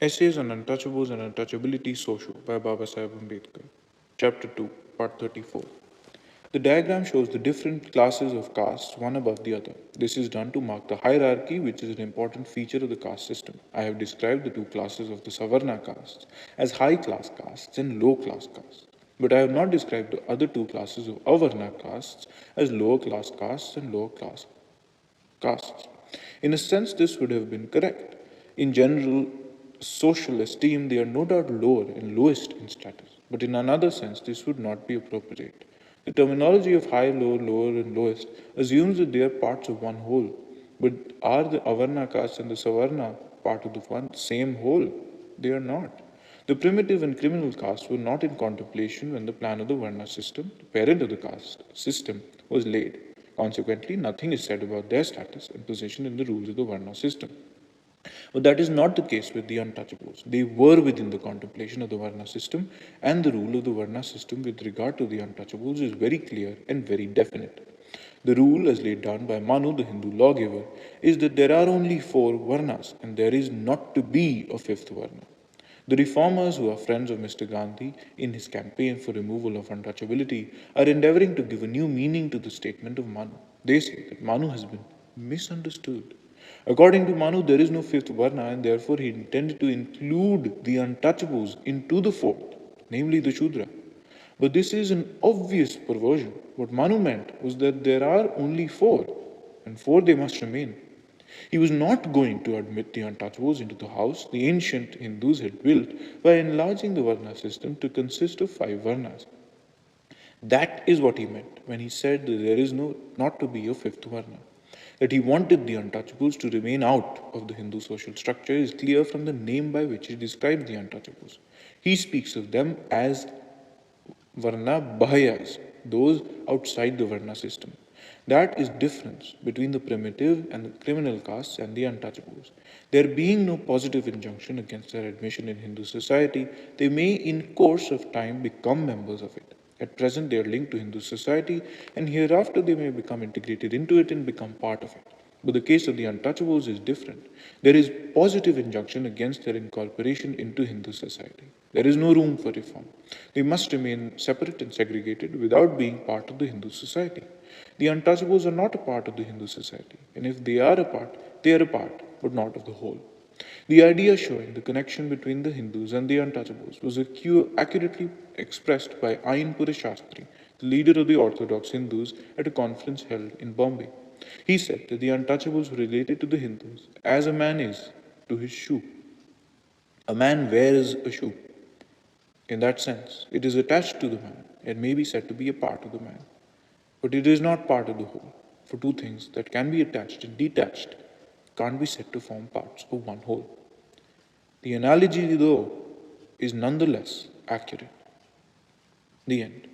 Essays on Untouchables and Untouchability Social by Babasaheb Ambedkar. Chapter 2, Part 34. The diagram shows the different classes of castes one above the other. This is done to mark the hierarchy, which is an important feature of the caste system. I have described the two classes of the Savarna castes as high-class castes and low-class castes. But I have not described the other two classes of Avarna castes as lower-class castes and lower-class castes. In a sense, this would have been correct. In general social esteem, they are no doubt lower and lowest in status. But in another sense, this would not be appropriate. The terminology of high, low, lower, and lowest assumes that they are parts of one whole. But are the Avarna caste and the Savarna part of the same whole? They are not. The primitive and criminal castes were not in contemplation when the plan of the Varna system, the parent of the caste system, was laid. Consequently, nothing is said about their status and position in the rules of the Varna system. But that is not the case with the Untouchables. They were within the contemplation of the Varna system, and the rule of the Varna system with regard to the Untouchables is very clear and very definite. The rule, as laid down by Manu, the Hindu lawgiver, is that there are only four Varnas, and there is not to be a fifth Varna. The reformers, who are friends of Mr. Gandhi in his campaign for removal of untouchability, are endeavoring to give a new meaning to the statement of Manu. They say that Manu has been misunderstood. According to Manu, there is no fifth Varna, and therefore he intended to include the untouchables into the fourth, namely the Shudra. But this is an obvious perversion. What Manu meant was that there are only four, and four they must remain. He was not going to admit the untouchables into the house the ancient Hindus had built by enlarging the Varna system to consist of five Varnas. That is what he meant when he said that there is not to be a fifth Varna. That he wanted the untouchables to remain out of the Hindu social structure is clear from the name by which he describes the untouchables. He speaks of them as Varna Bahayas, those outside the Varna system. That is difference between the primitive and the criminal castes and the untouchables. There being no positive injunction against their admission in Hindu society, they may in course of time become members of it. At present they are linked to Hindu society, and hereafter they may become integrated into it and become part of it. But the case of the untouchables is different. There is positive injunction against their incorporation into Hindu society. There is no room for reform. They must remain separate and segregated without being part of the Hindu society. The untouchables are not a part of the Hindu society, and if they are a part, but not of the whole. The idea showing the connection between the Hindus and the untouchables was accurately expressed by Ainpura Shastri, the leader of the Orthodox Hindus, at a conference held in Bombay. He said that the untouchables were related to the Hindus as a man is to his shoe. A man wears a shoe. In that sense, it is attached to the man and may be said to be a part of the man. But it is not part of the whole, for two things that can be attached and detached can't be said to form parts of one whole. The analogy, though, is nonetheless accurate. The end.